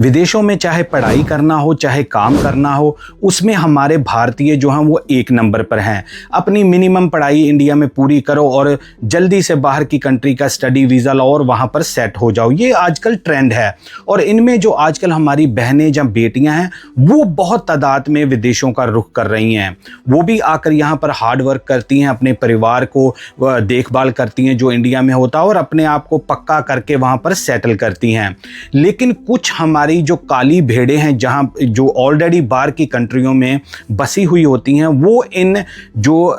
विदेशों में चाहे पढ़ाई करना हो चाहे काम करना हो, उसमें हमारे भारतीय जो हैं वो एक नंबर पर हैं। अपनी मिनिमम पढ़ाई इंडिया में पूरी करो और जल्दी से बाहर की कंट्री का स्टडी वीज़ा लो और वहाँ पर सेट हो जाओ, ये आजकल ट्रेंड है। और इनमें जो आजकल हमारी बहनें या बेटियाँ हैं वो बहुत तादाद में विदेशों का रुख कर रही हैं। वो भी आकर यहाँ पर हार्ड वर्क करती हैं, अपने परिवार को देखभाल करती हैं जो इंडिया में होता है, और अपने आप को पक्का करके वहाँ पर सेटल करती हैं। लेकिन कुछ हमारी जो काली भेड़ें हैं जहाँ जो ऑलरेडी बाहर की कंट्रियों में बसी हुई होती हैं, वो इन जो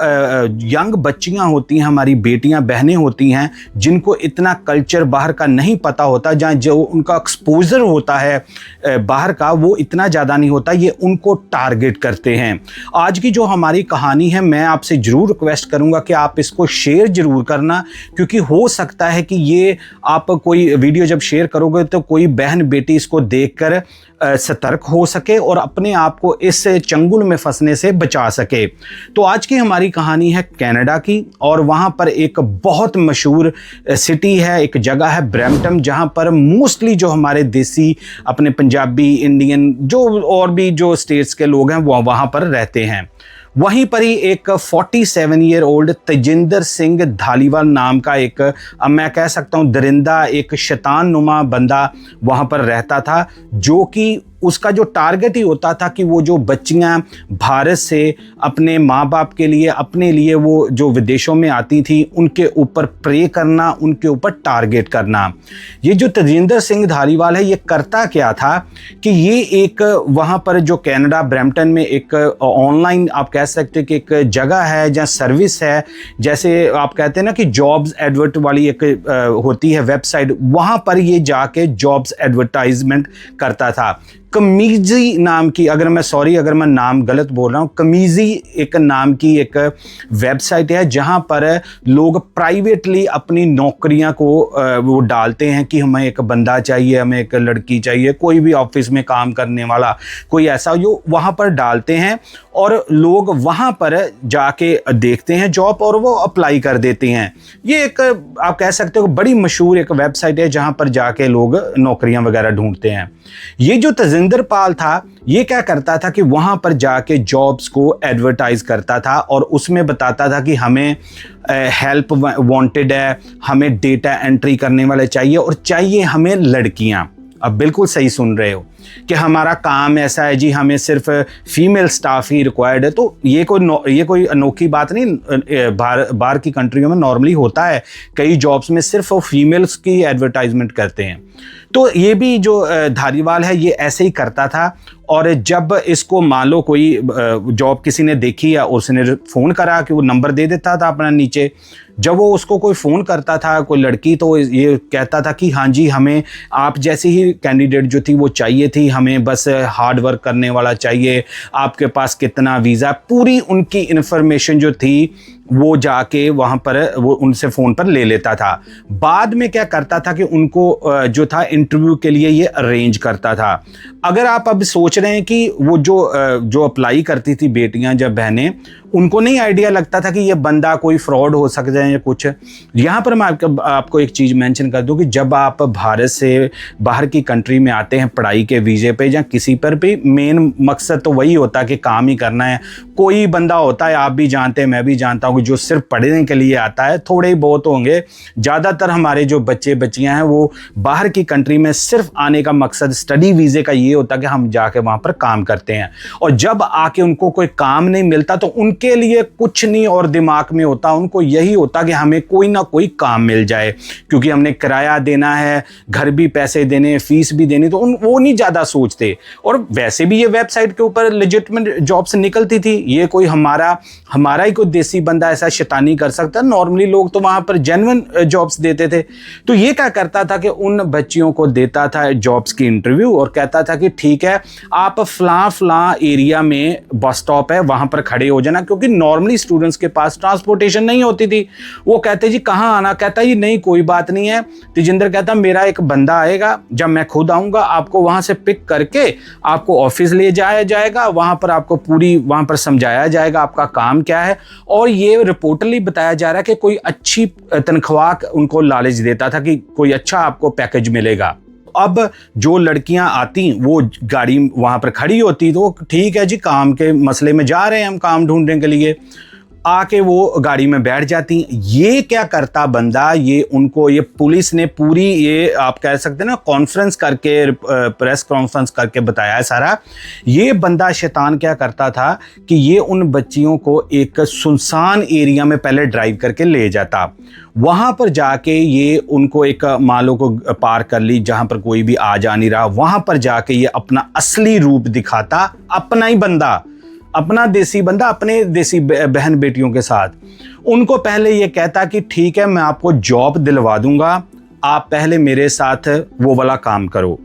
यंग बच्चियाँ होती हैं, हमारी बेटियाँ बहनें होती हैं, जिनको इतना कल्चर बाहर का नहीं पता होता, जहाँ जो उनका एक्सपोजर होता है बाहर का वो इतना ज़्यादा नहीं होता, ये उनको टारगेट करते हैं। आज की जो हमारी कहानी है, मैं आपसे ज़रूर रिक्वेस्ट करूँगा कि आप इसको शेयर ज़रूर करना, क्योंकि हो सकता है कि ये आप कोई वीडियो जब शेयर करोगे तो कोई बहन बेटी इसको देखकर सतर्क हो सके और अपने आप को इस चंगुल में फंसने से बचा सके। तो आज की हमारी कहानी है कनाडा की, और वहाँ पर एक बहुत मशहूर सिटी है, एक जगह है ब्रैम्पटन, जहाँ पर मोस्टली जो हमारे देसी अपने पंजाबी, इंडियन, जो और भी जो स्टेट्स के लोग हैं वो वहाँ पर रहते हैं। वहीं पर ही एक 47 ईयर ओल्ड तेजिंदर सिंह धालीवाल नाम का एक, अब मैं कह सकता हूँ दरिंदा, एक शैतान नुमा बंदा वहाँ पर रहता था, जो कि उसका जो टारगेट ही होता था कि वो जो बच्चियां भारत से अपने माँ बाप के लिए, अपने लिए वो जो विदेशों में आती थी, उनके ऊपर प्रे करना, उनके ऊपर टारगेट करना। ये जो तेजिंदर सिंह धालीवाल है, ये करता क्या था कि ये एक वहाँ पर जो कनाडा ब्रैम्पटन में एक ऑनलाइन आप कह सकते हैं कि एक जगह है जहाँ सर्विस है, जैसे आप कहते हैं ना कि जॉब्स एडवर्ट वाली एक होती है वेबसाइट, वहाँ पर ये जाके जॉब्स एडवर्टाइजमेंट करता था। कमीजी नाम की, अगर मैं नाम गलत बोल रहा हूँ, कमीजी एक नाम की एक वेबसाइट है जहाँ पर लोग प्राइवेटली अपनी नौकरियाँ को वो डालते हैं कि हमें एक बंदा चाहिए, हमें एक लड़की चाहिए, कोई भी ऑफिस में काम करने वाला कोई ऐसा, जो वहाँ पर डालते हैं और लोग वहाँ पर जाके देखते हैं जॉब और वो अप्लाई कर देते हैं। ये एक आप कह सकते हो बड़ी मशहूर एक वेबसाइट है जहाँ पर जाके लोग नौकरियाँ वगैरह ढूंढते हैं। ये जो तेजिंदर पाल था, ये क्या करता था कि वहाँ पर जाके जॉब्स को एडवर्टाइज करता था और उसमें बताता था कि हमें हेल्प वांटेड है, हमें डेटा एंट्री करने वाले चाहिए और चाहिए हमें लड़कियाँ। अब बिल्कुल सही सुन रहे हो कि हमारा काम ऐसा है जी, हमें सिर्फ फीमेल स्टाफ ही रिक्वायर्ड है। तो ये कोई अनोखी बात नहीं, बाहर की कंट्रियों में नॉर्मली होता है, कई जॉब्स में सिर्फ वो फीमेल्स की एडवर्टाइजमेंट करते हैं। तो ये भी जो धारीवाल है ये ऐसे ही करता था, और जब इसको मान लो कोई जॉब किसी ने देखी या उसने फ़ोन करा कि वो नंबर दे देता था अपना नीचे, जब वो उसको कोई फ़ोन करता था कोई लड़की, तो ये कहता था कि हाँ जी, हमें आप जैसी ही कैंडिडेट जो थी वो चाहिए थी, हमें बस हार्ड वर्क करने वाला चाहिए, आपके पास कितना वीज़ा, पूरी उनकी इन्फॉर्मेशन जो थी वो जाके वहाँ पर वो उनसे फ़ोन पर ले लेता था। बाद में क्या करता था कि उनको जो था इंटरव्यू के लिए ये अरेंज करता था। अगर आप अब सोच रहे हैं कि वो जो अप्लाई करती थी बेटियां जब बहनें, उनको नहीं आइडिया लगता था कि ये बंदा कोई फ्रॉड हो सकता है या कुछ, यहाँ पर मैं आपको एक चीज़ मेंशन कर दूं कि जब आप भारत से बाहर की कंट्री में आते हैं पढ़ाई के वीज़े पे या किसी पर भी, मेन मकसद तो वही होता है कि काम ही करना है। कोई बंदा होता है, आप भी जानते हैं, मैं भी जानता हूँ, जो सिर्फ पढ़ने के लिए आता है, थोड़े ही बहुत होंगे। ज़्यादातर हमारे जो बच्चे बच्चियाँ हैं वो बाहर की कंट्री में सिर्फ आने का मकसद स्टडी वीज़े का ये होता है कि हम जाके वहाँ पर काम करते हैं, और जब आके उनको कोई काम नहीं मिलता तो उनके लिए कुछ नहीं और दिमाग में होता, उनको यही होता कि हमें कोई ना कोई काम मिल जाए, क्योंकि हमने किराया देना है, घर भी पैसे देने, फीस भी देनी, तो वो नहीं ज़्यादा सोचते। और वैसे भी ये वेबसाइट के ऊपर लेजिटिमेट जॉब्स निकलती थी, ये कोई हमारा ही कोई देसी बंदा ऐसा शैतानी कर सकता, नॉर्मली लोग तो वहाँ पर जेन्युइन जॉब्स देते थे। तो ये क्या करता था कि उन बच्चियों को देता था जॉब्स की इंटरव्यू और कहता था कि ठीक है, आप फलां एरिया में बस स्टॉप है, वहाँ पर खड़े हो जाना, क्योंकि नॉर्मली स्टूडेंट्स के पास ट्रांसपोर्टेशन नहीं होती थी। वो कहते जी कहाँ आना, कहता जी नहीं कोई बात नहीं है। तेजिंदर कहता मेरा एक बंदा आएगा, जब मैं खुद आऊँगा आपको वहाँ से पिक करके आपको ऑफिस ले जाया जाएगा, वहाँ पर आपको वहाँ पर समझाया जाएगा आपका काम क्या है। और ये रिपोर्टली बताया जा रहा है कि कोई अच्छी तनख्वाह उनको लालच देता था कि कोई अच्छा आपको पैकेज मिलेगा। अब जो लड़कियां आती वो गाड़ी वहां पर खड़ी होती, तो ठीक है जी, काम के मसले में जा रहे हैं हम, काम ढूंढने के लिए, आके वो गाड़ी में बैठ जाती। ये क्या करता बंदा, ये उनको, ये पुलिस ने पूरी, ये आप कह सकते हैं ना, कॉन्फ्रेंस करके, प्रेस कॉन्फ्रेंस करके बताया है सारा। ये बंदा शैतान क्या करता था कि ये उन बच्चियों को एक सुनसान एरिया में पहले ड्राइव करके ले जाता, वहां पर जाके ये उनको एक मालों को पार कर ली जहां पर कोई भी आ जा नहीं रहा, वहां पर जाके ये अपना असली रूप दिखाता, अपना ही बंदा, अपना देसी बंदा, अपने देसी बहन बेटियों के साथ। उनको पहले ये कहता कि ठीक है, मैं आपको जॉब दिलवा दूंगा, आप पहले मेरे साथ वो वाला काम करो।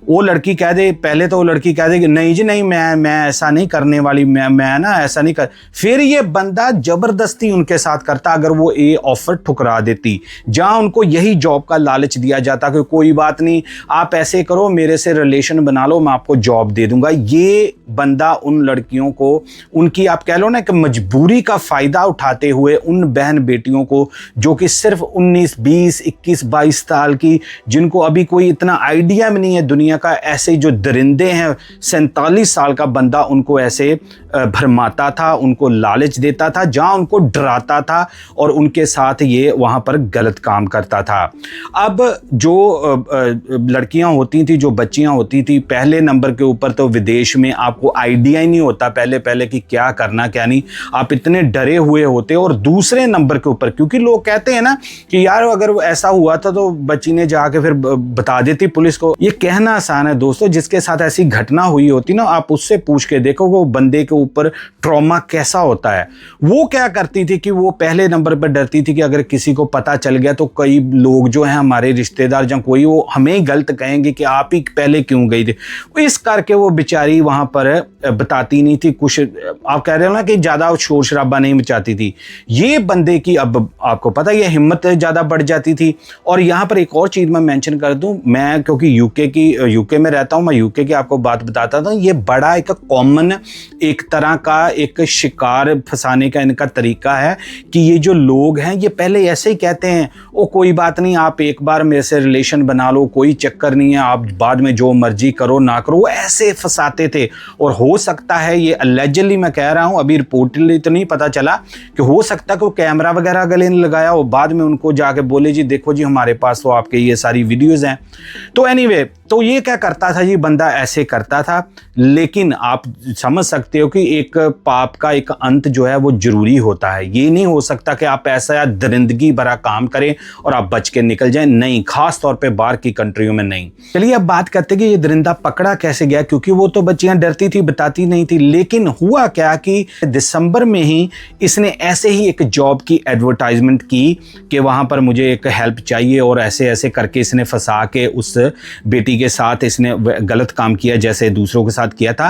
वो लड़की कह दे, पहले तो वो लड़की कह दे कि नहीं जी नहीं, मैं ऐसा नहीं करने वाली, मैं ना ऐसा नहीं कर। फिर ये बंदा जबरदस्ती उनके साथ करता, अगर वो ये ऑफर ठुकरा देती, जहां उनको यही जॉब का लालच दिया जाता कि कोई बात नहीं, आप ऐसे करो, मेरे से रिलेशन बना लो, मैं आपको जॉब दे दूंगा। ये बंदा उन लड़कियों को, उनकी आप कह लो ना कि मजबूरी का फ़ायदा उठाते हुए उन बहन बेटियों को जो कि सिर्फ 19, 20, 21, 22 साल की, जिनको अभी कोई इतना आइडिया भी नहीं है दुनिया का, ऐसे जो दरिंदे हैं, 47 साल का बंदा उनको ऐसे भरमाता था, उनको लालच देता था, जहां उनको डराता था और उनके साथ ये वहां पर गलत काम करता था। अब जो लड़कियां होती थी, जो बच्चियां होती थी, पहले नंबर के ऊपर तो विदेश में आपको आइडिया ही नहीं होता पहले कि क्या करना क्या नहीं, आप इतने डरे हुए होते। और दूसरे नंबर के ऊपर, क्योंकि लोग कहते हैं ना कि यार अगर ऐसा हुआ था तो बच्ची ने जाके फिर बता देती पुलिस को। ये कहना आसान है दोस्तों, जिसके साथ ऐसी घटना हुई होती ना, आप उससे पूछ के देखो वो बंदे के ऊपर ट्रॉमा कैसा होता है। वो क्या करती थी कि वो पहले नंबर पर डरती थी कि अगर किसी को पता चल गया तो कई लोग जो हैं हमारे रिश्तेदार या कोई, वो हमें ही गलत कहेंगे कि आप ही पहले क्यों गई थी। इस करके वो बेचारी वहां पर बताती नहीं थी कुछ, आप कह रहे हो ना कि ज्यादा शोर शराबा नहीं मचाती थी। ये बंदे की, अब आपको पता है, हिम्मत ज्यादा बढ़ जाती थी। और यहां पर एक और चीज मैं मेंशन कर दूं, मैं क्योंकि यूके में रहता हूं, मैं यूके की आपको बात बताता था। ये बड़ा एक कॉमन, एक तरह का एक शिकार फंसाने का इनका तरीका है कि ये जो लोग हैं ये पहले ऐसे ही कहते हैं, ओ कोई बात नहीं, आप एक बार मेरे से रिलेशन बना लो, कोई चक्कर नहीं है, आप बाद में जो मर्जी करो ना करो, वो ऐसे फंसाते थे। और हो सकता है ये अलेजली मैं कह रहा हूं, अभी रिपोर्टली तो नहीं पता चला, कि हो सकता है कि वो कैमरा वगैरह गले ने लगाया हो, बाद में उनको जाके बोले जी देखो जी हमारे पास तो आपके ये सारी वीडियोज हैं। तो एनीवे, तो ये क्या करता था जी, बंदा ऐसे करता था। लेकिन आप समझ सकते हो कि एक पाप का एक अंत जो है वो जरूरी होता है। ये नहीं हो सकता कि आप ऐसा दरिंदगी भरा काम करें और आप बच के निकल जाएं, नहीं, खास तौर पे बाहर की कंट्रियों में नहीं। चलिए अब बात करते कि ये दरिंदा पकड़ा कैसे गया, क्योंकि वो तो बच्चियां डरती थी, बताती नहीं थी। लेकिन हुआ क्या कि दिसंबर में ही इसने ऐसे ही एक जॉब की एडवर्टाइजमेंट की कि वहां पर मुझे एक हेल्प चाहिए, और ऐसे ऐसे करके इसने फंसा के उस बेटी के साथ इसने गलत काम किया जैसे दूसरों के साथ किया था।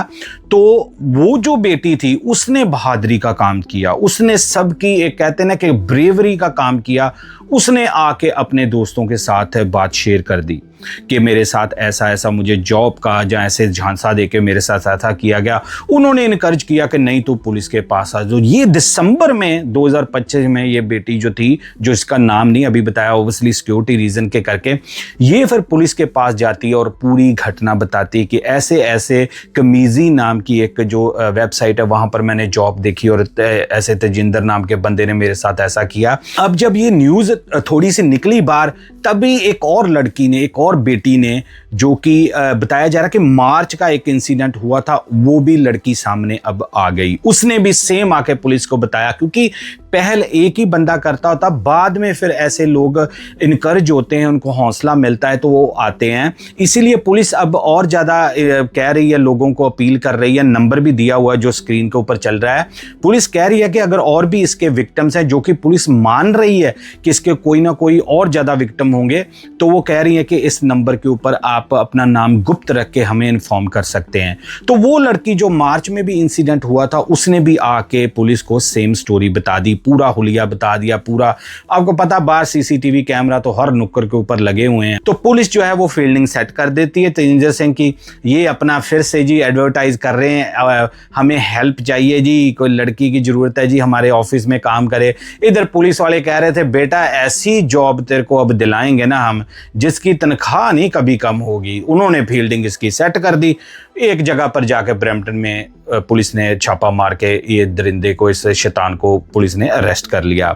तो वो जो बेटी थी उसने बहादुरी का काम किया, उसने सबकी, एक कहते हैं ना कि ब्रेवरी का काम किया। उसने आके अपने दोस्तों के साथ बात शेयर कर दी कि मेरे साथ ऐसा ऐसा मुझे जॉब का, जहाँ ऐसे झांसा देके मेरे साथ ऐसा किया गया। उन्होंने इनकरेज किया कि नहीं तो पुलिस के पास आ। जो ये दिसंबर में 2025 में ये बेटी जो थी, जो इसका नाम नहीं अभी बताया, ओब्वियसली सिक्योरिटी रीजन के करके, ये फिर पुलिस के पास जाती है और पूरी घटना बताती है कि ऐसे ऐसे कमीजी नाम की एक जो वेबसाइट है, वहां पर मैंने जॉब देखी और ऐसे तेजिंदर नाम के बंदे ने मेरे साथ ऐसा किया। अब जब ये न्यूज थोड़ी सी निकली बाहर, तभी एक और लड़की ने, एक और बेटी ने, जो कि बताया जा रहा कि मार्च का एक इंसिडेंट हुआ था, वो भी लड़की सामने अब आ गई। उसने भी सेम आके पुलिस को बताया, क्योंकि पहल एक ही बंदा करता होता, बाद में फिर ऐसे लोग इनकरेज होते हैं, उनको हौसला मिलता है तो वो आते हैं। इसीलिए पुलिस अब और ज़्यादा कह रही है, लोगों को अपील कर रही है। नंबर भी दिया हुआ है जो स्क्रीन के ऊपर चल रहा है। पुलिस कह रही है कि अगर और भी इसके विक्टिम्स हैं, जो कि पुलिस मान रही है कि इसके कोई ना कोई और ज़्यादा विक्टिम होंगे, तो वो कह रही है कि इस नंबर के ऊपर आप अपना नाम गुप्त रख के हमें इन्फॉर्म कर सकते हैं। तो वो लड़की जो मार्च में भी इंसिडेंट हुआ था, उसने भी आके पुलिस को सेम स्टोरी बता दी। पूरा हुलिया बता दिया पूरा। आपको पता बाहर सीसीटीवी कैमरा तो हर नुक्कड़ के ऊपर लगे हुए हैं। तो पुलिस जो है वो फील्डिंग सेट कर देती है तेजिंदर सिंह की, ये अपना फिर से जी एडवर्टाइज कर रहे हैं, हमें हेल्प चाहिए जी, कोई लड़की की ज़रूरत है जी हमारे ऑफिस में काम करे। इधर पुलिस वाले कह रहे थे बेटा ऐसी जॉब तेरे को अब दिलाएंगे ना हम जिसकी तनख्वाह नहीं कभी कम होगी। उन्होंने फील्डिंग इसकी सेट कर दी। एक जगह पर जाकर ब्रैम्पटन में पुलिस ने छापा मार के ये दरिंदे को, इस शैतान को पुलिस ने अरेस्ट कर लिया।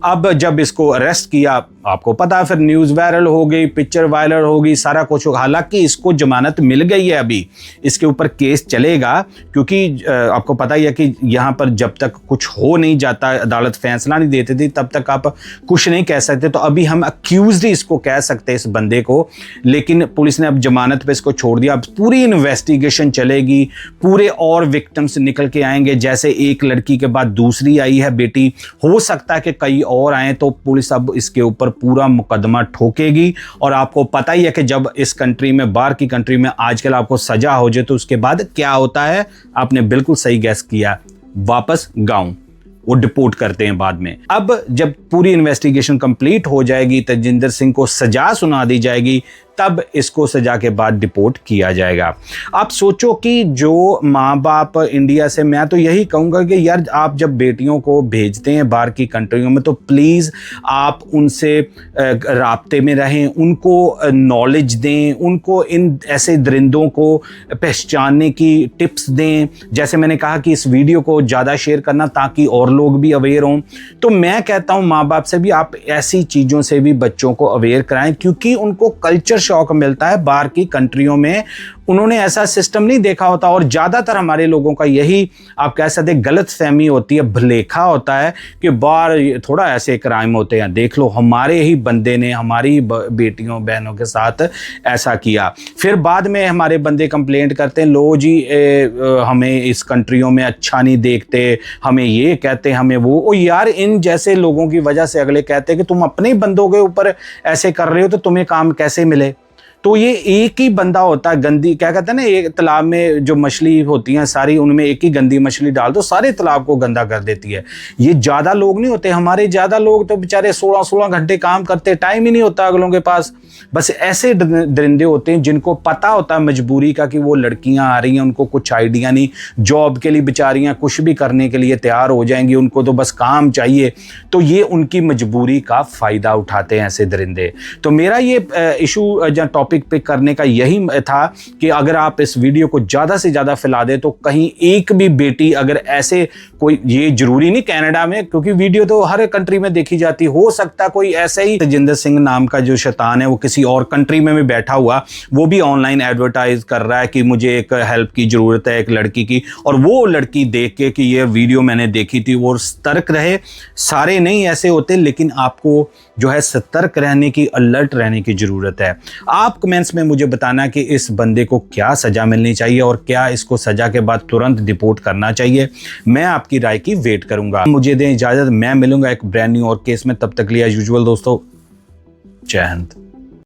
अब जब इसको अरेस्ट किया आपको पता है फिर न्यूज़ वायरल हो गई, पिक्चर वायरल हो गई, सारा कुछ हो। हालांकि इसको जमानत मिल गई है, अभी इसके ऊपर केस चलेगा क्योंकि आपको पता ही है कि यहाँ पर जब तक कुछ हो नहीं जाता, अदालत फैसला नहीं देती थी, तब तक आप कुछ नहीं कह सकते। तो अभी हम अक्यूज्ड ही इसको कह सकते हैं इस बंदे को, लेकिन पुलिस ने अब जमानत पे इसको छोड़ दिया। अब पूरी इन्वेस्टिगेशन चलेगी, पूरे और विक्टिम्स निकल के आएंगे, जैसे एक लड़की के बाद दूसरी आई है बेटी, हो सकता है कि कई और आए। तो पुलिस अब इसके ऊपर पूरा मुकदमा ठोकेगी। और आपको पता ही है कि जब इस कंट्री में, बाहर की कंट्री में आजकल आपको सजा हो जाए तो उसके बाद क्या होता है, आपने बिल्कुल सही गैस किया, वापस गांव वो डिपोर्ट करते हैं बाद में। अब जब पूरी इन्वेस्टिगेशन कंप्लीट हो जाएगी, तेजिंदर सिंह को सजा सुना दी जाएगी, तब इसको सजा के बाद डिपोर्ट किया जाएगा। आप सोचो कि जो माँ बाप इंडिया से, मैं तो यही कहूँगा कि यार आप जब बेटियों को भेजते हैं बाहर की कंट्रियों में तो प्लीज़ आप उनसे राब्ते में रहें, उनको नॉलेज दें, उनको इन ऐसे दरिंदों को पहचानने की टिप्स दें। जैसे मैंने कहा कि इस वीडियो को ज़्यादा शेयर करना ताकि और लोग भी अवेयर हों। तो मैं कहता हूँ माँ बाप से भी आप ऐसी चीज़ों से भी बच्चों को अवेयर कराएं, क्योंकि उनको कल्चर शॉक मिलता है बाहर की कंट्रियों में, उन्होंने ऐसा सिस्टम नहीं देखा होता। और ज़्यादातर हमारे लोगों का यही आप कह सकते हैं गलत फहमी होती है, भुलेखा होता है कि बाहर थोड़ा ऐसे क्राइम होते हैं। देख लो हमारे ही बंदे ने हमारी बेटियों बहनों के साथ ऐसा किया, फिर बाद में हमारे बंदे कंप्लेंट करते हैं, लो जी हमें इस कंट्रियों में अच्छा नहीं देखते, हमें ये कहते, हमें वो। ओ यार इन जैसे लोगों की वजह से अगले कहते हैं कि तुम अपने बंदों के ऊपर ऐसे कर रहे हो तो तुम्हें काम कैसे मिले। तो ये एक ही बंदा होता है, गंदी क्या कहते हैं ना, एक तालाब में जो मछली होती हैं सारी, उनमें एक ही गंदी मछली डाल दो सारे तालाब को गंदा कर देती है। ये ज़्यादा लोग नहीं होते, हमारे ज़्यादा लोग तो बेचारे 16-16 घंटे काम करते, टाइम ही नहीं होता अगलों के पास। बस ऐसे दरिंदे होते हैं जिनको पता होता है मजबूरी का कि वो लड़कियां आ रही हैं, उनको कुछ आइडिया नहीं, जॉब के लिए बेचारियां कुछ भी करने के लिए तैयार हो जाएंगी, उनको तो बस काम चाहिए। तो ये उनकी मजबूरी का फ़ायदा उठाते हैं ऐसे दरिंदे। तो मेरा ये इशू या टॉपिक पे करने का यही था कि अगर आप इस वीडियो को ज़्यादा से ज़्यादा फैला दे तो कहीं एक भी बेटी अगर ऐसे कोई, ये जरूरी नहीं कनाडा में, क्योंकि वीडियो तो हर कंट्री में देखी जाती, हो सकता कोई ऐसे ही तेजिंदर सिंह नाम का जो शैतान है वो किसी और कंट्री में भी बैठा हुआ, वो भी ऑनलाइन एडवर्टाइज कर रहा है कि मुझे एक हेल्प की ज़रूरत है एक लड़की की, और वो लड़की देख के कि ये वीडियो मैंने देखी थी, वो सतर्क रहे। सारे नहीं ऐसे होते, लेकिन आपको जो है सतर्क रहने की, अलर्ट रहने की ज़रूरत है। आप कमेंट्स में मुझे बताना कि इस बंदे को क्या सज़ा मिलनी चाहिए और क्या इसको सज़ा के बाद तुरंत डिपोर्ट करना चाहिए। मैं आपकी राय की वेट करूंगा। मुझे दें इजाज़त, मैं मिलूंगा एक ब्रांड न्यू और केस में। तब तक लिए एज यूजुअल दोस्तों, जय हिंद।